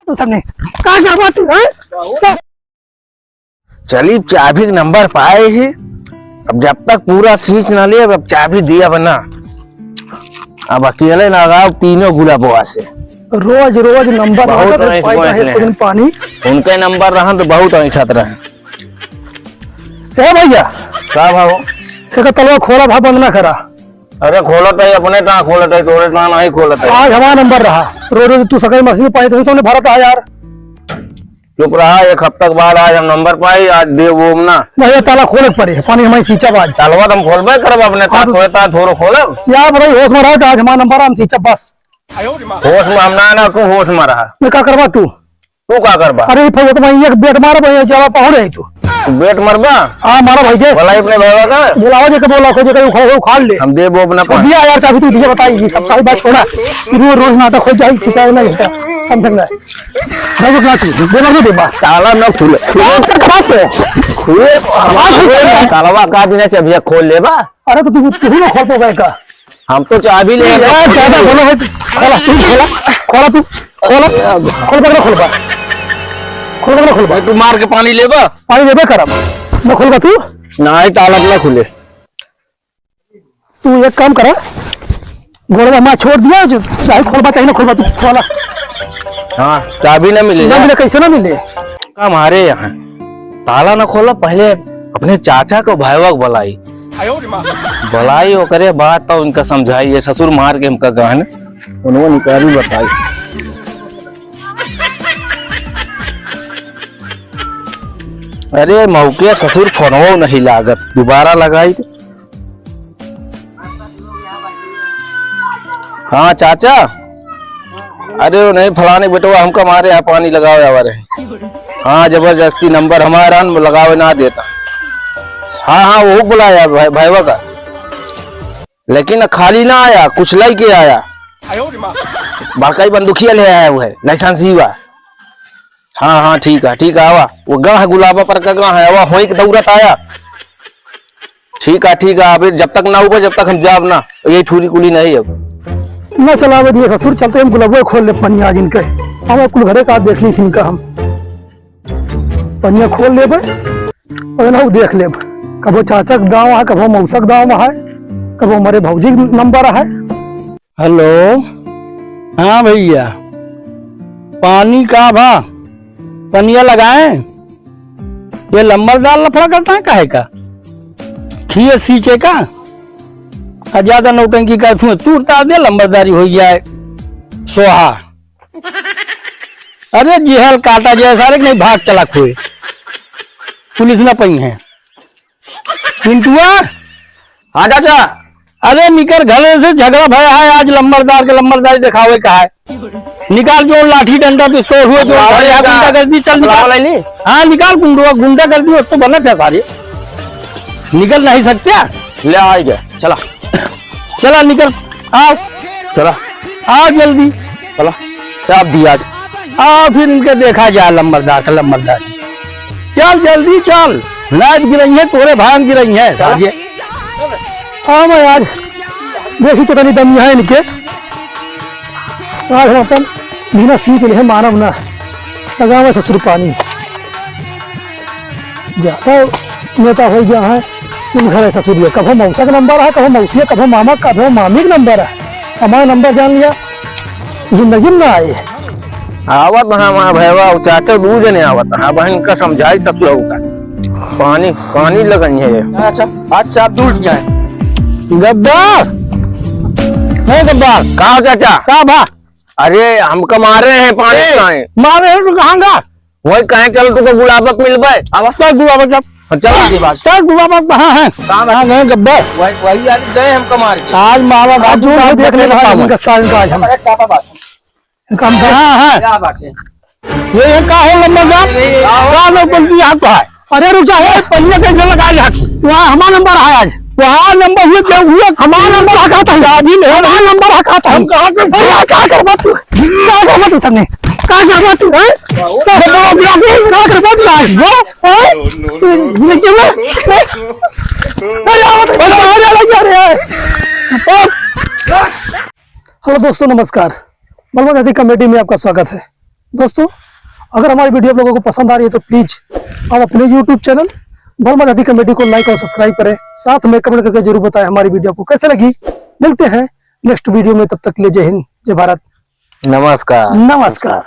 सबने कहा जावा तू है। चली चाबी का नंबर पाए ही, अब जब तक पूरा सींच ना लिया अब चाबी दिया बना। अब अकेले लगाओ तीनों गुलाबों से रोज रोज नंबर पानी उनके नंबर रहा तो बहुत ऐठत रहे। भैया क्या भाव एक तलवा खोला भा बंद ना करा। अरे खोलत है अपने कहाँ खोलत है, तोरे कहाँ नहीं खोलत है। आज हमारा नंबर रहा, रोज रोज तू सकाई मशीन पाई तो हमने भरा था यार। चुप रहा, एक हफ्ता बाद आज हम नंबर पाई, आज दे वो ना भैया ताला खोले पड़े पानी हमारी सींचा बाज तालवा तुम खोलबे करब अपने का खोलता थोड़ा खोलब यार भाई होश में रहा आज हमारा नंबर हम सींचा बस होश में हम ना तू होश में रहा। मैं क्या करवा तू क्या करबा? अरे फिर तो एक बेट मार भैया जवा पहुंच रही तू बेट मरबा। हाँ मारा भाई जे बोला अपने भाई का बुलावा जे के बोला खोजे के उखाड़ ले हम दे वो अपना दिया यार चाबी तू दिया बताई सब सारी बात छोड़ा रोज रोज नाटक हो जाए शिकायत नहीं होता समझ में नहीं ना तू बोला दे बा ताला न खुले तालवा का बिना चाबी खोल लेबा। अरे तो तू ना खोल पाएगा का हम तो चाबी ले ज्यादा बोलो है खोला तू खोला तू खोला खोल पकड़ खोल पा खोल पकड़ खोल पा तू मार के पानी लेबा पानी लेबे करब न खोलबा तू ना ही ताला ना खुले। तू एक काम कर गोलवा मैं छोड़ दिया चाहे खोलबा चाहिए ना खोलबा तू खोला। हाँ चाबी ना मिले ना मिले कैसे ना मिले का हमारे यहाँ ताला ना खोला पहले अपने चाचा को भाईवा को बुलाई बुलाई करे बात तो उनका समझाई ये ससुर मार के हमका गहन उन्होंने निकाली बताई। अरे मौके ससुर फोनवो नहीं लागत दोबारा लगाई। हाँ चाचा अरे नहीं फलाने बेटवा हमका मारे यहाँ पानी लगाओ यार। हाँ जबरदस्ती नंबर हमारा लगावे ना देता। हाँ हाँ वो बुलाया भाईवा का लेकिन खाली ना आया कुछ लाई के आया बाकाई बंदूकिया ले आया वो है लाइसेंसी हुआ। हाँ हाँ ठीक है आवा वो गाँव है गुलाबा पर का गाँव है आवा हो दौड़त आया। ठीक है अभी जब तक ना ऊपर जब तक हम जाब ना ये ठूरी कुली नहीं अब ना चलावे दिए ससुर चलते हम गुलाबो खोल ले पनिया आज इनके हम कुल घरे का देख ली थी इनका हम पनिया खोल लेबे और ना देख लेब कबो चाचा का गाँव है कबो मौसा का गाँव है कबो हमारे भौजी नंबर है। हेलो हाँ भैया पानी का भा पनिया लगाए ये लंबरदार लफड़ा करता है काहे का खिए सींचे का ज्यादा नौटंकी का तू उतार दे लंबरदारी हो जाए सोहा। अरे जिहल काटा जाए सारे नहीं भाग चला खोए पुलिस ना पई है पिंटुआ। हाँ चाचा अरे निकर घरे से झगड़ा भया है आज लंबरदार के लंबरदारी दिखावे का है निकाल जो लाठी डंडा पिस्तौल हुए जो गुंडा कर दी चल निकाल। हाँ निकाल गुंडा कर दी तो बना था सारे निकल नहीं सकते ले आएगा चला चला निकल आओ चला आओ जल्दी चला चाप दिया आओ फिर इनके देखा जाए लंबरदार का लंबरदार चल जल्दी चल लाइट गिरई है तोरे भान गिरई है सारे। हाँ मैं आज देखी तो कहीं दम है इनके आज हम अपन बिना सींच ले मानव ना लगावे ससुर पानी ज्यादा नेता हो गया है तुम घर है ससुर कभो मौसा का नंबर है कभो मौसी कभो मामा कभो मामी का नंबर है हमारा नंबर जान लिया जिंदगी में ना आए आवत हाँ भैया चाचा दू जने आवत हाँ बहन का समझाई सब लोग का पानी लगन है। अच्छा आज साहब दूर जाए गब्बार नहीं गब्बार कहा चाचा का भा अरे हमका मारे हैं पानी मारे हैं तो कहाँ गा वही कहे चल तुमको गुलाबक मिलबे चल गुलाबक चल गुलाबक कहाँ है कहाँ गए गब्बर वही आज गए हमका मार के आज मारा बाजू देख ले आज हम कम कहाँ है ये का है लंबरदार यहाँ तो है। अरे रुक जा पनिया कैसे लगा वहाँ हमारा नंबर है आज वहाँ नंबर हुए हमारा नंबर हकाता है हमारा नंबर हकाता है क्या करवा तू सबने क्या करवा तू हेलो दोस्तों नमस्कार बलवंत कमेटी में आपका स्वागत है। दोस्तों अगर हमारी वीडियो आप लोगों को पसंद आ रही है तो प्लीज आप अपने YouTube चैनल बलमद हाथी कमेटी को लाइक और सब्सक्राइब करें, साथ में कमेंट करके जरूर बताएं हमारी वीडियो आपको कैसे लगी। मिलते हैं नेक्स्ट वीडियो में, तब तक के लिए जय हिंद, जय भारत, नमस्कार। नमस्कार।